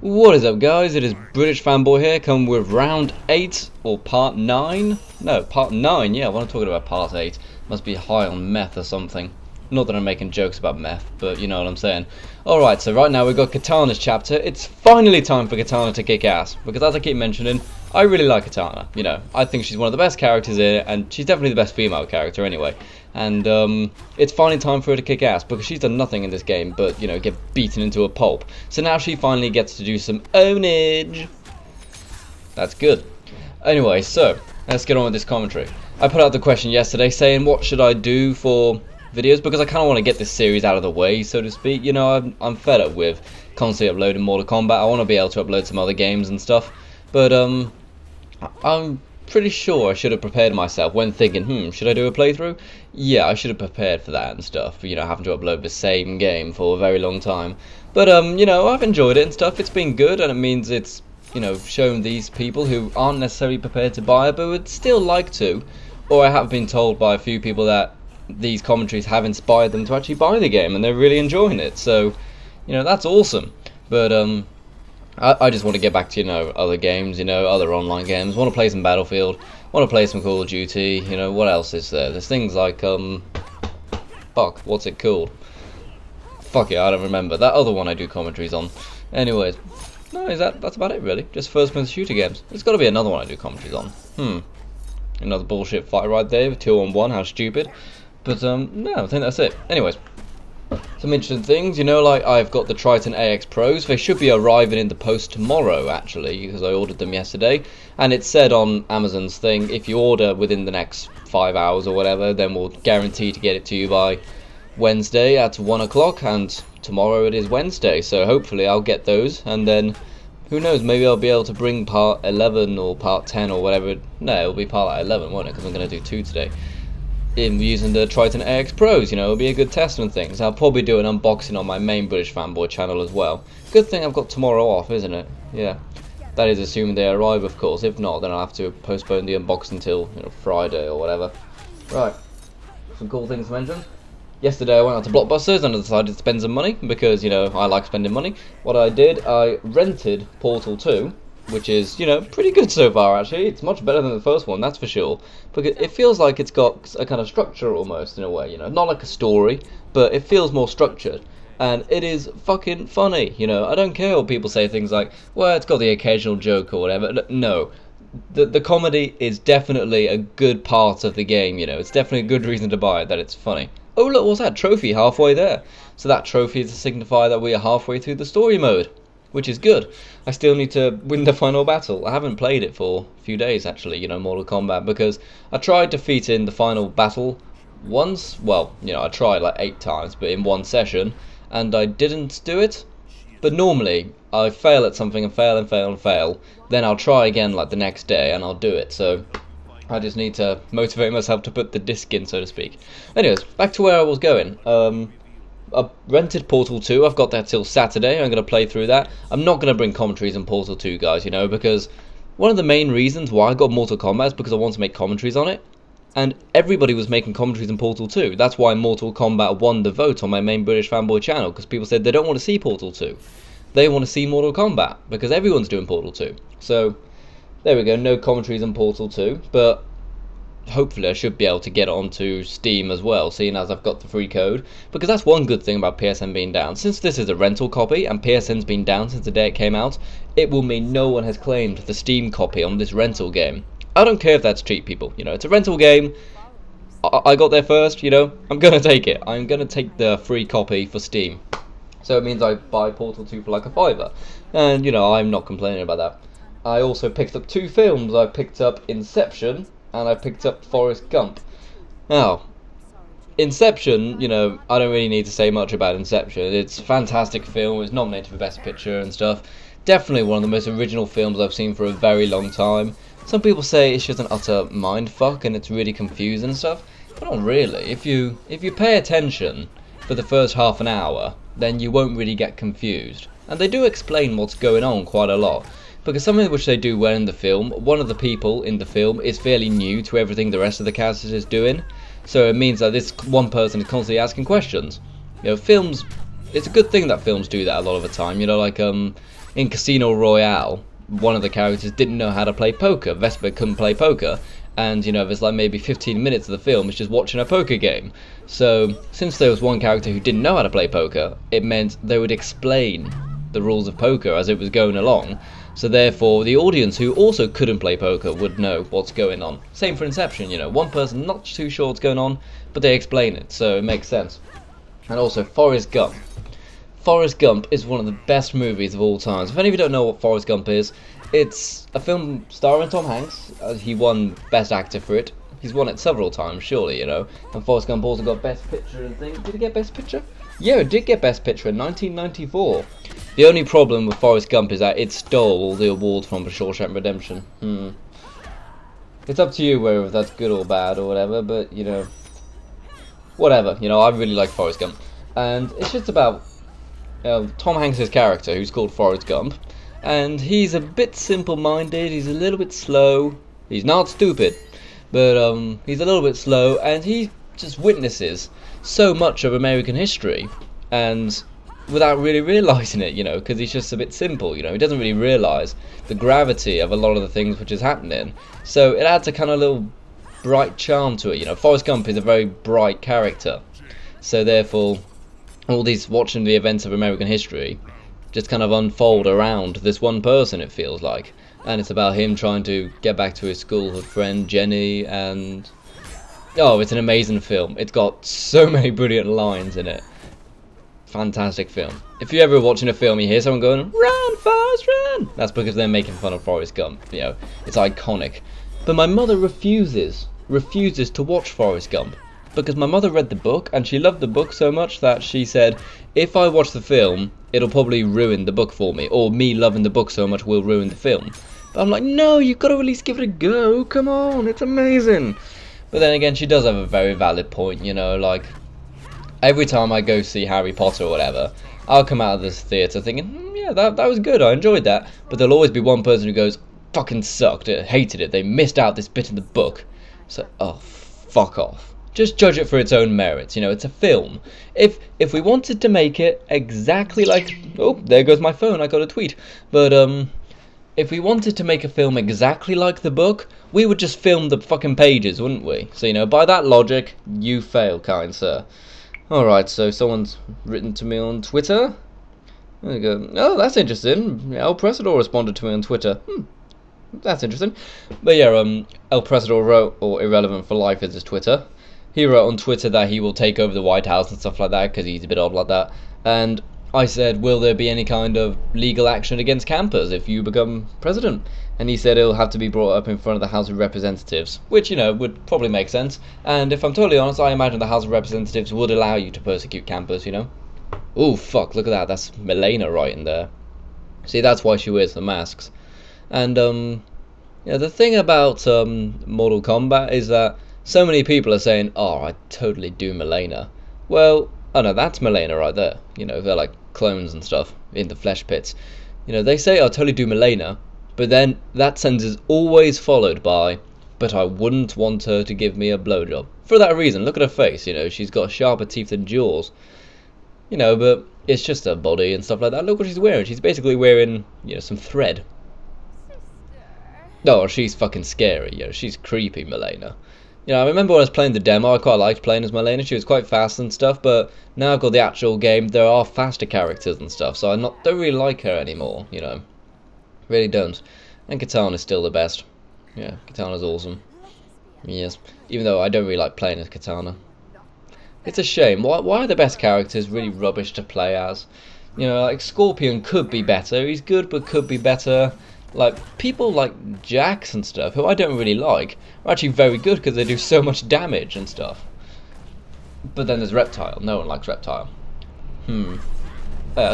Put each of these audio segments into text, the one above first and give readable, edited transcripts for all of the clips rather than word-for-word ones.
What is up, guys? It is British Fanboy here, coming with round 8 or part 9. No, part 9. Yeah, when I'm talking about part 8, must be high on meth or something. Not that I'm making jokes about meth, but you know what I'm saying. Alright, so right now we've got Kitanna's chapter. It's finally time for Kitanna to kick ass, because as I keep mentioning, I really like Kitanna. You know, I think she's one of the best characters here, and she's definitely the best female character anyway. And it's finally time for her to kick ass, because she's done nothing in this game but, you know, get beaten into a pulp. So now she finally gets to do some ownage. That's good. Anyway, so let's get on with this commentary. I put out the question yesterday saying what should I do for videos, because I kind of want to get this series out of the way, so to speak. You know, I'm fed up with constantly uploading Mortal Kombat. I want to be able to upload some other games and stuff, but I'm pretty sure I should have prepared myself when thinking, should I do a playthrough? Yeah, I should have prepared for that and stuff, you know, having to upload the same game for a very long time. But you know, I've enjoyed it and stuff. It's been good, and it means it's, you know, shown these people who aren't necessarily prepared to buy it but would still like to, or I have been told by a few people that these commentaries have inspired them to actually buy the game and they're really enjoying it. So, you know, that's awesome. But I just want to get back to, you know, other games, you know, other online games. Want to play some Battlefield, want to play some Call of Duty, you know, what else is there? There's things like fuck, what's it called? Fuck it, I don't remember. That other one I do commentaries on. Anyways, no, that's about it really. Just first person shooter games. There's got to be another one I do commentaries on. Another bullshit fight right there with 2-on-1, how stupid. But no, I think that's it. Anyways, some interesting things, you know, like I've got the Triton AX Pros. They should be arriving in the post tomorrow, actually, because I ordered them yesterday. And it said on Amazon's thing, if you order within the next 5 hours or whatever, then we'll guarantee to get it to you by Wednesday at 1 o'clock. And tomorrow it is Wednesday, so hopefully I'll get those. And then, who knows, maybe I'll be able to bring part 11 or part 10 or whatever. No, it'll be part 11, won't it, because I'm going to do 2 today. In using the Triton AX Pros, you know, it'll be a good test and things. I'll probably do an unboxing on my main British Fanboy channel as well. Good thing I've got tomorrow off, isn't it? Yeah. That is assuming they arrive, of course. If not, then I'll have to postpone the unboxing until, you know, Friday or whatever. Right. Some cool things to mention. Yesterday I went out to Blockbusters and I decided to spend some money because, you know, I like spending money. What I did, I rented Portal 2. Which is, you know, pretty good so far, actually. It's much better than the first one, that's for sure. Because it feels like it's got a kind of structure almost, in a way, you know. Not like a story, but it feels more structured. And it is fucking funny, you know. I don't care what people say, things like, well, it's got the occasional joke or whatever. No. The comedy is definitely a good part of the game, you know. It's definitely a good reason to buy it, that it's funny. Oh, look, what's that? Trophy halfway there. So that trophy is to signify that we are halfway through the story mode, which is good. I still need to win the final battle. I haven't played it for a few days, actually, you know, Mortal Kombat, because I tried defeating the final battle once. Well, you know, I tried like 8 times, but in one session, and I didn't do it. But normally, I fail at something and fail and fail and fail. Then I'll try again like the next day, and I'll do it. So I just need to motivate myself to put the disc in, so to speak. Anyways, back to where I was going. I rented Portal 2, I've got that till Saturday, I'm going to play through that. I'm not going to bring commentaries on Portal 2, guys, you know, because one of the main reasons why I got Mortal Kombat is because I want to make commentaries on it. And everybody was making commentaries on Portal 2. That's why Mortal Kombat won the vote on my main British Fanboy channel, because people said they don't want to see Portal 2. They want to see Mortal Kombat, because everyone's doing Portal 2. So, there we go, no commentaries on Portal 2, but hopefully I should be able to get it onto Steam as well, seeing as I've got the free code, because that's one good thing about PSN being down. Since this is a rental copy and PSN's been down since the day it came out, it will mean no one has claimed the Steam copy on this rental game. I don't care if that's cheap, people, you know, it's a rental game. I got there first, you know, I'm gonna take it. I'm gonna take the free copy for Steam. So it means I buy Portal 2 for like a £5, and you know, I'm not complaining about that. I also picked up 2 films. I picked up Inception and I picked up Forrest Gump. Now, Inception, you know, I don't really need to say much about Inception. It's a fantastic film. It's nominated for Best Picture and stuff. Definitely one of the most original films I've seen for a very long time. Some people say it's just an utter mindfuck and it's really confusing and stuff, but not really. If you pay attention for the first half an hour, then you won't really get confused. And they do explain what's going on quite a lot. Because something which they do well in the film, one of the people in the film is fairly new to everything the rest of the cast is doing. So it means that this one person is constantly asking questions. You know, films, it's a good thing that films do that a lot of the time. You know, like in Casino Royale, one of the characters didn't know how to play poker. Vesper couldn't play poker, and you know, there's like maybe 15 minutes of the film is just watching a poker game. So since there was one character who didn't know how to play poker, it meant they would explain the rules of poker as it was going along. So therefore, the audience who also couldn't play poker would know what's going on. Same for Inception, you know, one person not too sure what's going on, but they explain it, so it makes sense. And also, Forrest Gump. Forrest Gump is one of the best movies of all time. If any of you don't know what Forrest Gump is, it's a film starring Tom Hanks. He won Best Actor for it. He's won it several times, surely, you know. And Forrest Gump also got Best Picture and things. Did he get Best Picture? Yeah, it did get Best Picture in 1994. The only problem with Forrest Gump is that it stole all the awards from The Shawshank Redemption. It's up to you whether that's good or bad or whatever, but, you know, whatever. You know, I really like Forrest Gump. And it's just about Tom Hanks' character, who's called Forrest Gump, and he's a bit simple-minded, he's a little bit slow, he's not stupid, but he's a little bit slow, and he just witnesses so much of American history, and without really realising it, you know, because he's just a bit simple, you know, he doesn't really realise the gravity of a lot of the things which is happening, so it adds a kind of little bright charm to it, you know. Forrest Gump is a very bright character, so therefore all these watching the events of American history just kind of unfold around this one person, it feels like, and it's about him trying to get back to his schoolhood friend Jenny, and oh, it's an amazing film. It's got so many brilliant lines in it. Fantastic film. If you're ever watching a film, you hear someone going, "Run, Forrest, run!" That's because they're making fun of Forrest Gump. You know, it's iconic. But my mother refuses to watch Forrest Gump, because my mother read the book, and she loved the book so much that she said, if I watch the film, it'll probably ruin the book for me, or me loving the book so much will ruin the film. But I'm like, no, you've got to at least give it a go, come on, it's amazing. But then again, she does have a very valid point, you know, like, every time I go see Harry Potter or whatever, I'll come out of this theatre thinking, yeah, that was good, I enjoyed that, but there'll always be one person who goes, fucking sucked, hated it, they missed out this bit in the book. So, oh, fuck off. Just judge it for its own merits, you know, it's a film. If we wanted to make it exactly like... Oh, there goes my phone, I got a tweet. But, if we wanted to make a film exactly like the book, we would just film the fucking pages, wouldn't we? So, you know, by that logic, you fail, kind sir. Alright, so someone's written to me on Twitter. There we go. Oh, that's interesting. El Presador responded to me on Twitter. That's interesting. But yeah, El Presador wrote, or Irrelevant for Life is his Twitter. He wrote on Twitter that he will take over the White House and stuff like that, because he's a bit odd like that. And I said, will there be any kind of legal action against campers if you become president? And he said it'll have to be brought up in front of the House of Representatives, which, you know, would probably make sense. And if I'm totally honest, I imagine the House of Representatives would allow you to persecute campers, you know? Oh, fuck, look at that, that's Meliena right in there. See, that's why she wears the masks. And, yeah, the thing about Mortal Kombat is that so many people are saying, oh, I totally do Meliena. Well, oh no, that's Meliena right there. You know, they're like clones and stuff in the flesh pits. You know, they say, I totally do Meliena, but then that sentence is always followed by, but I wouldn't want her to give me a blowjob. For that reason, look at her face, you know, she's got sharper teeth than jaws. You know, but it's just her body and stuff like that. Look what she's wearing. She's basically wearing, you know, some thread. Oh, she's fucking scary, you know, she's creepy, Meliena. You know, I remember when I was playing the demo, I quite liked playing as Meliena. She was quite fast and stuff, but now I've got the actual game, there are faster characters and stuff, so I don't really like her anymore, you know. Really don't. And Kitana's still the best. Yeah, Kitana's awesome. Yes, even though I don't really like playing as Kitana. It's a shame. Why are the best characters really rubbish to play as? You know, like Scorpion could be better. He's good, but could be better. Like, people like Jax and stuff, who I don't really like, are actually very good because they do so much damage and stuff. But then there's Reptile. No one likes Reptile.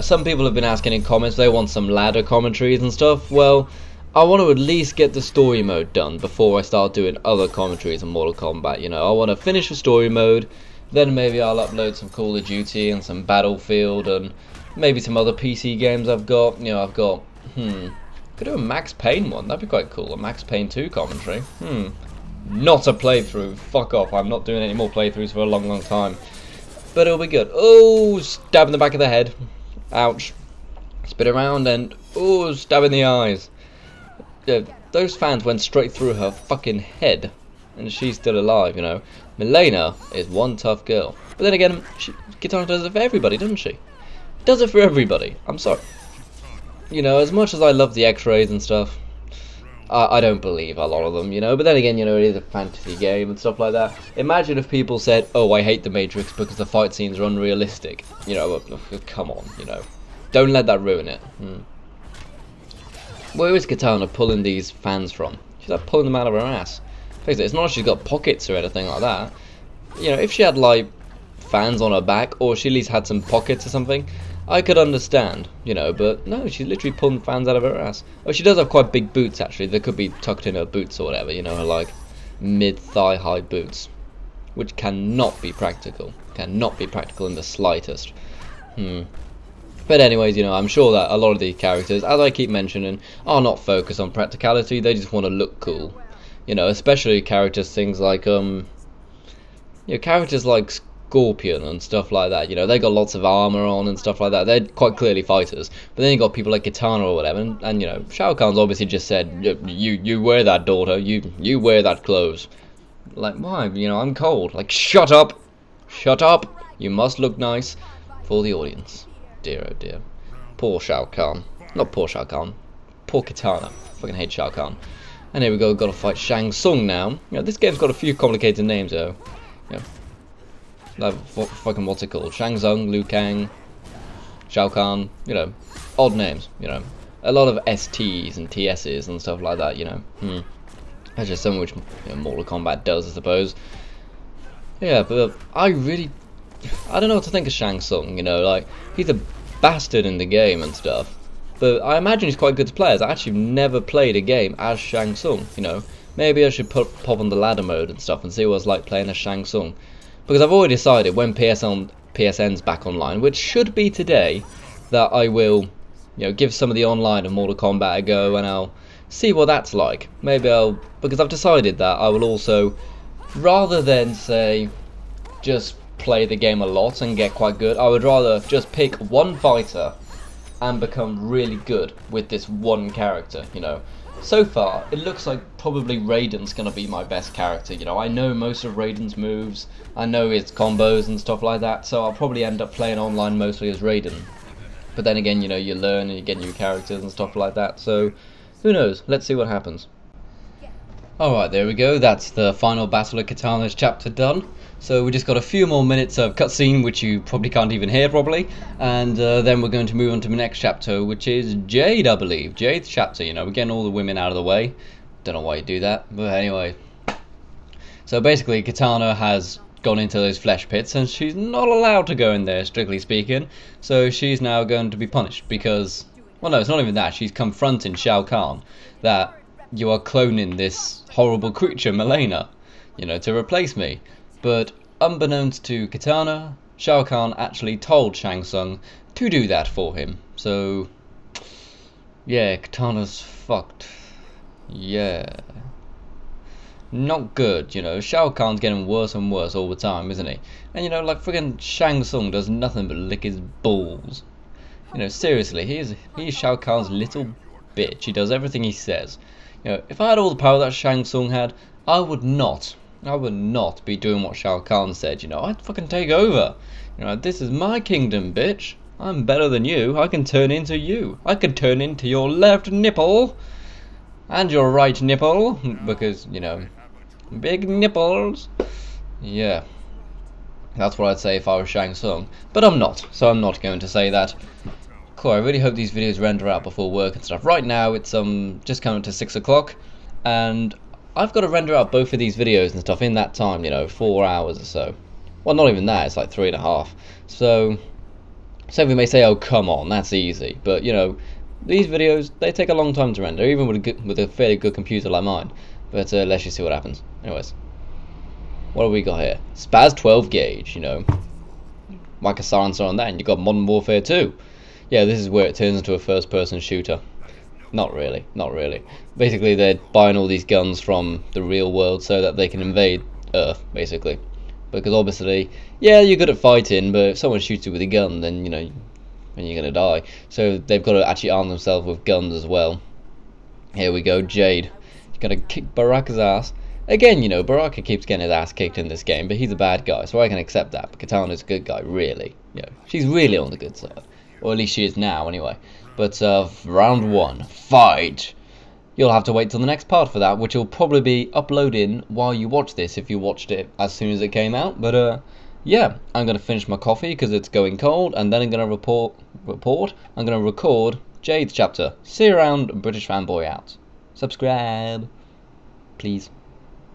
Some people have been asking in comments they want some ladder commentaries and stuff. Well, I want to at least get the story mode done before I start doing other commentaries on Mortal Kombat, you know. I want to finish the story mode, then maybe I'll upload some Call of Duty and some Battlefield and maybe some other PC games I've got. You know, I've got, could do a Max Payne one, that'd be quite cool, a Max Payne 2 commentary. Not a playthrough, fuck off, I'm not doing any more playthroughs for a long, long time. But it'll be good. Oh, stab in the back of the head. Ouch. Spin around and, Oh, stab in the eyes. Yeah, those fans went straight through her fucking head, and she's still alive, you know. Meliena is one tough girl. But then again, Kitanna does it for everybody, doesn't she? Does it for everybody. I'm sorry. You know, as much as I love the X-rays and stuff, I don't believe a lot of them, you know. But then again, you know, it is a fantasy game and stuff like that. Imagine if people said, oh, I hate the Matrix because the fight scenes are unrealistic. You know, come on, you know. Don't let that ruin it. Where is Kitanna pulling these fans from? She's like pulling them out of her ass. Face it, it's not like she's got pockets or anything like that. You know, if she had like fans on her back, or she at least had some pockets or something, I could understand, you know, but no, she's literally pulling fans out of her ass. Oh, she does have quite big boots, actually. They could be tucked in her boots or whatever, you know, her, like, mid-thigh high boots. Which cannot be practical. Cannot be practical in the slightest. But anyways, you know, I'm sure that a lot of these characters, as I keep mentioning, are not focused on practicality. They just want to look cool. You know, especially characters, things like, you know, characters like Scorpion and stuff like that, you know, they got lots of armor on and stuff like that. They're quite clearly fighters. But then you got people like Kitanna or whatever, and you know, Shao Kahn's obviously just said, you wear that, daughter, you wear that clothes. Like, why? You know, I'm cold. Like, shut up, you must look nice for the audience. Dear oh dear. Poor Shao Kahn. Not poor Shao Kahn, poor Kitanna. Fucking hate Shao Kahn. And here we go, gotta fight Shang Tsung now. You know, this game's got a few complicated names though. You know, like, fucking what's it called? Shang Tsung, Liu Kang, Shao Kahn, you know, odd names, you know. A lot of STs and TSs and stuff like that, you know. That's just something which, you know, Mortal Kombat does, I suppose. Yeah, but I don't know what to think of Shang Tsung, you know, like, he's a bastard in the game and stuff. But I imagine he's quite good to play, as I actually never played a game as Shang Tsung, you know. Maybe I should pop on the ladder mode and stuff and see what it's like playing as Shang Tsung. Because I've already decided when PSN's back online, which should be today, that I will, you know, give some of the online of Mortal Kombat a go, and I'll see what that's like. Maybe because I've decided that I will also, rather than say, just play the game a lot and get quite good, I would rather just pick one fighter and become really good with this one character, you know. So far, it looks like probably Raiden's gonna be my best character, you know. I know most of Raiden's moves, I know his combos and stuff like that, so I'll probably end up playing online mostly as Raiden. But then again, you know, you learn and you get new characters and stuff like that, so who knows, let's see what happens. Alright, there we go, that's the final battle of Kitanna's chapter done. So we just got a few more minutes of cutscene, which you probably can't even hear probably, and then we're going to move on to the next chapter, which is Jade, I believe. Jade's chapter, you know, we're getting all the women out of the way. Don't know why you do that, but anyway. So basically, Kitanna has gone into those flesh pits, and she's not allowed to go in there, strictly speaking. So she's now going to be punished because, well, no, it's not even that. She's confronting Shao Kahn that you are cloning this horrible creature, Meliena, you know, to replace me. But unbeknownst to Kitanna, Shao Kahn actually told Shang Tsung to do that for him. So, yeah, Kitanna's fucked. Yeah. Not good, you know. Shao Kahn's getting worse and worse all the time, isn't he? And, you know, like, friggin' Shang Tsung does nothing but lick his balls. You know, seriously, he's Shao Kahn's little bitch. He does everything he says. You know, if I had all the power that Shang Tsung had, I would not be doing what Shao Kahn said, you know. I'd fucking take over. You know, this is my kingdom, bitch. I'm better than you. I can turn into you. I can turn into your left nipple. And your right nipple. Because, you know, big nipples. Yeah. That's what I'd say if I was Shang Tsung. But I'm not. So I'm not going to say that. Cool, I really hope these videos render out before work and stuff. Right now, it's just coming to 6 o'clock. And I've got to render out both of these videos and stuff in that time, you know, 4 hours or so. Well, not even that, it's like 3.5. So, some of you may say, oh, come on, that's easy. But, you know, these videos, they take a long time to render, even with a fairly good computer like mine. But let's just see what happens. Anyways, what have we got here? Spaz 12 gauge, you know. Like a silencer on that, and you got Modern Warfare 2. Yeah, this is where it turns into a first-person shooter. Not really, not really. Basically, they're buying all these guns from the real world so that they can invade Earth, basically. Because obviously, yeah, you're good at fighting, but if someone shoots you with a gun, then, you know, and you're gonna die. So they've got to actually arm themselves with guns as well. Here we go, Jade. She's gonna kick Baraka's ass. Again, you know, Baraka keeps getting his ass kicked in this game, but he's a bad guy, so I can accept that. But Kitanna's a good guy, really. You know, she's really on the good side. Or at least she is now, anyway. But, round 1, fight! You'll have to wait till the next part for that, which will probably be uploading while you watch this, if you watched it as soon as it came out. But, yeah, I'm going to finish my coffee, because it's going cold, and then I'm going to I'm going to record Jade's chapter. See you around, British Fanboy out. Subscribe, please.